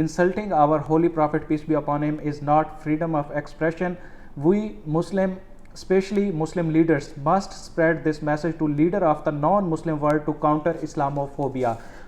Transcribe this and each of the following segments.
insulting our holy prophet peace be upon him is not freedom of expression. We Muslim, especially Muslim leaders, must spread this message to leader of the non-Muslim world to counter Islamophobia.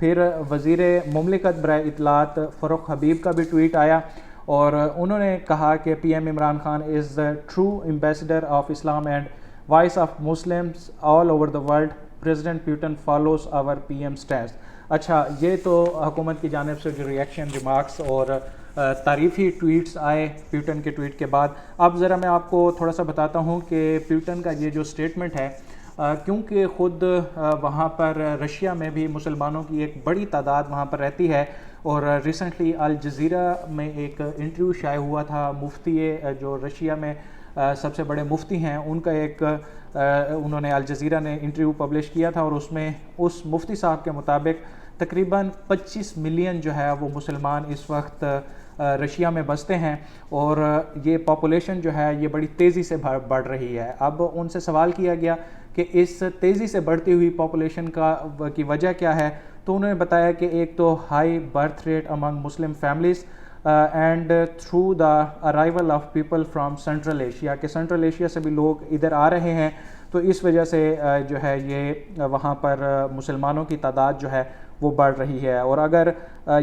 پھر وزیر مملکت برائے اطلاعات فروخ حبیب کا بھی tweet آیا اور انہوں نے کہا کہ P M Imran Khan is the true ambassador of Islam and voice of Muslims all over the world. President Putin follows our P M stand. اچھا، یہ تو حکومت کی جانب سے جو ریئیکشن، ریمارکس اور تعریفی ٹویٹس آئے پیوٹن کے ٹویٹ کے بعد. اب ذرا میں آپ کو تھوڑا سا بتاتا ہوں کہ پیوٹن کا یہ جو اسٹیٹمنٹ ہے، کیونکہ خود وہاں پر رشیا میں بھی مسلمانوں کی ایک بڑی تعداد وہاں پر رہتی ہے، اور ریسنٹلی الجزیرہ میں ایک انٹرویو شائع ہوا تھا مفتی جو رشیا میں سب سے بڑے مفتی ہیں، ان کا ایک انہوں نے الجزیرہ نے انٹرویو پبلش کیا تھا، اور اس میں اس مفتی صاحب کے مطابق تقریباً 25 ملین جو ہے وہ مسلمان اس وقت رشیا میں بستے ہیں، اور یہ پاپولیشن جو ہے یہ بڑی تیزی سے بڑھ رہی ہے. اب ان سے سوال کیا گیا کہ اس تیزی سے بڑھتی ہوئی پاپولیشن کی وجہ کیا ہے، تو انہوں نے بتایا کہ ایک تو high birth rate Umang Muslim families and through the arrival of people from central Asia, کہ سینٹرل ایشیا سے بھی لوگ ادھر آ رہے ہیں، تو اس وجہ سے جو ہے یہ وہاں پر مسلمانوں کی تعداد جو ہے وہ بڑھ رہی ہے. اور اگر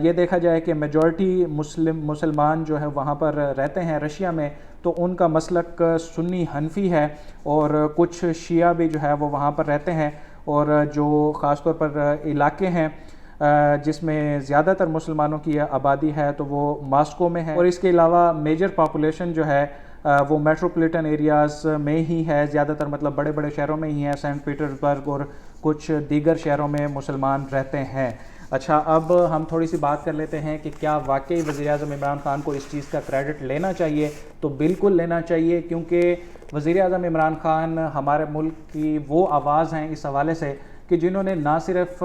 یہ دیکھا جائے کہ میجورٹی مسلمان جو ہے وہاں پر رہتے ہیں رشیا میں، تو ان کا مسلک سنی حنفی ہے، اور کچھ شیعہ بھی جو ہے وہ وہاں پر رہتے ہیں، اور جو خاص طور پر علاقے ہیں جس میں زیادہ تر مسلمانوں کی آبادی ہے تو وہ ماسکو میں ہے، اور اس کے علاوہ میجر پاپولیشن جو ہے وہ میٹروپولیٹن ایریاز میں ہی ہے زیادہ تر، مطلب بڑے بڑے شہروں میں ہی ہیں، سینٹ پیٹرزبرگ اور کچھ دیگر شہروں میں مسلمان رہتے ہیں. اچھا، اب ہم تھوڑی سی بات کر لیتے ہیں کہ کیا واقعی وزیر اعظم عمران خان کو اس چیز کا کریڈٹ لینا چاہیے. تو بالکل لینا چاہیے، کیونکہ وزیر اعظم عمران خان ہمارے ملک کی وہ آواز ہیں اس حوالے سے کہ جنہوں نے نہ صرف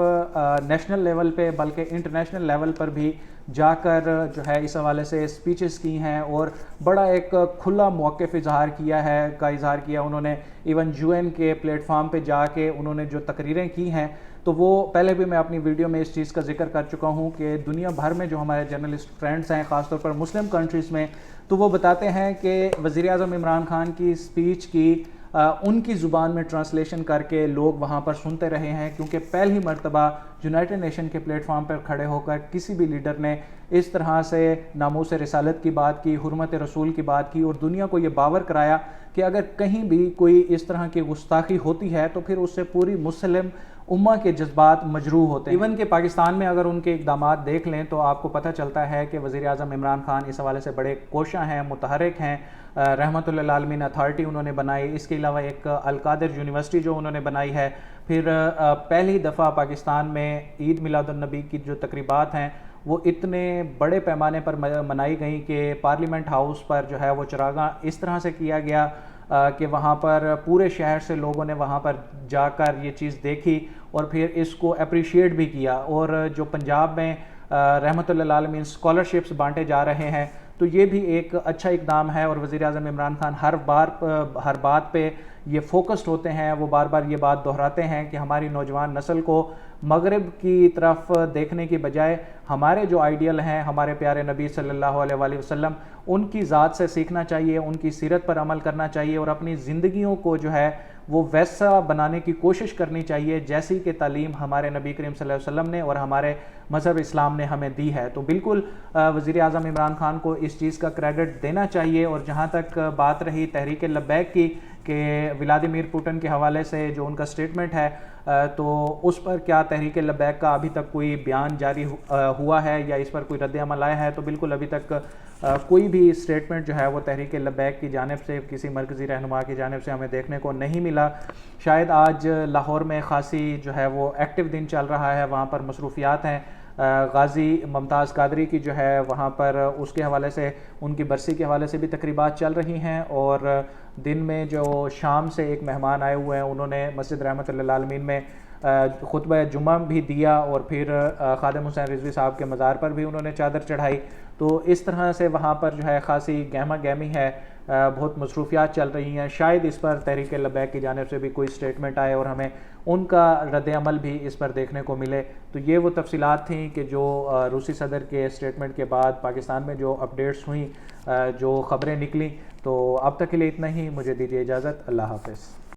نیشنل لیول پہ بلکہ انٹرنیشنل لیول پر بھی جا کر جو ہے اس حوالے سے اسپیچز کی ہیں، اور بڑا ایک کھلا موقف اظہار کیا انہوں نے. ایون یو این کے پلیٹ فارم پہ جا کے انہوں نے جو تقریریں کی ہیں، تو وہ پہلے بھی میں اپنی ویڈیو میں اس چیز کا ذکر کر چکا ہوں کہ دنیا بھر میں جو ہمارے جرنلسٹ فرینڈز ہیں، خاص طور پر مسلم کنٹریز میں، تو وہ بتاتے ہیں کہ وزیر اعظم عمران خان کی اسپیچ کی ان کی زبان میں ٹرانسلیشن کر کے لوگ وہاں پر سنتے رہے ہیں، کیونکہ پہلی مرتبہ یونائٹڈ نیشن کے پلیٹ فارم پر کھڑے ہو کر کسی بھی لیڈر نے اس طرح سے ناموس رسالت کی بات کی، حرمت رسول کی بات کی، اور دنیا کو یہ باور کرایا کہ اگر کہیں بھی کوئی اس طرح کی گستاخی ہوتی ہے تو پھر اس سے پوری مسلم امہ کے جذبات مجروح ہوتے ہیں. ایون کہ پاکستان میں اگر ان کے اقدامات دیکھ لیں تو آپ کو پتہ چلتا ہے کہ وزیر اعظم عمران خان اس حوالے سے بڑے کوشاں ہیں، متحرک ہیں. رحمت اللہ عالمین اتھارٹی انہوں نے بنائی، اس کے علاوہ ایک القادر یونیورسٹی جو انہوں نے بنائی ہے. پھر پہلی دفعہ پاکستان میں عید میلاد النبی کی جو تقریبات ہیں وہ اتنے بڑے پیمانے پر منائی گئیں کہ پارلیمنٹ ہاؤس پر جو ہے وہ چراغاں اس طرح سے کیا گیا کہ وہاں پر پورے شہر سے لوگوں نے وہاں پر جا کر یہ چیز دیکھی اور پھر اس کو اپریشیٹ بھی کیا. اور جو پنجاب میں رحمت اللہ عالمین اسکالرشپس بانٹے جا رہے ہیں تو یہ بھی ایک اچھا اقدام ہے. اور وزیر اعظم عمران خان ہر بات پہ یہ فوکسڈ ہوتے ہیں، وہ بار بار یہ بات دہراتے ہیں کہ ہماری نوجوان نسل کو مغرب کی طرف دیکھنے کی بجائے ہمارے جو آئیڈیل ہیں، ہمارے پیارے نبی صلی اللہ علیہ وآلہ وسلم، ان کی ذات سے سیکھنا چاہیے، ان کی سیرت پر عمل کرنا چاہیے، اور اپنی زندگیوں کو جو ہے وہ ویسا بنانے کی کوشش کرنی چاہیے جیسی کہ تعلیم ہمارے نبی کریم صلی اللہ علیہ وسلم نے اور ہمارے مذہب اسلام نے ہمیں دی ہے. تو بالکل وزیر اعظم عمران خان کو اس چیز کا کریڈٹ دینا چاہیے. اور جہاں تک بات رہی تحریک لبیک کی کہ ولادیمیر پوٹن کے حوالے سے جو ان کا سٹیٹمنٹ ہے، تو اس پر کیا تحریک لبیک کا ابھی تک کوئی بیان جاری ہوا ہے یا اس پر کوئی رد عمل آیا ہے؟ تو بالکل ابھی تک کوئی بھی سٹیٹمنٹ جو ہے وہ تحریک لبیک کی جانب سے کسی مرکزی رہنما کی جانب سے ہمیں دیکھنے کو نہیں ملا. شاید آج لاہور میں خاصی جو ہے وہ ایکٹیو دن چل رہا ہے، وہاں پر مصروفیات ہیں. غازی ممتاز قادری کی جو ہے وہاں پر اس کے حوالے سے، ان کی برسی کے حوالے سے بھی تقریبات چل رہی ہیں. اور دن میں جو شام سے ایک مہمان آئے ہوئے ہیں، انہوں نے مسجد رحمت اللہ عالمین میں خطبہ جمعہ بھی دیا، اور پھر خادم حسین رضوی صاحب کے مزار پر بھی انہوں نے چادر چڑھائی. تو اس طرح سے وہاں پر جو ہے خاصی گہما گہمی ہے، بہت مصروفیات چل رہی ہیں. شاید اس پر تحریک لبیک کی جانب سے بھی کوئی سٹیٹمنٹ آئے اور ہمیں ان کا رد عمل بھی اس پر دیکھنے کو ملے. تو یہ وہ تفصیلات تھیں کہ جو روسی صدر کے سٹیٹمنٹ کے بعد پاکستان میں جو اپڈیٹس ہوئیں، جو خبریں نکلیں. تو اب تک کے لیے اتنا ہی، مجھے دیجیے اجازت. اللہ حافظ.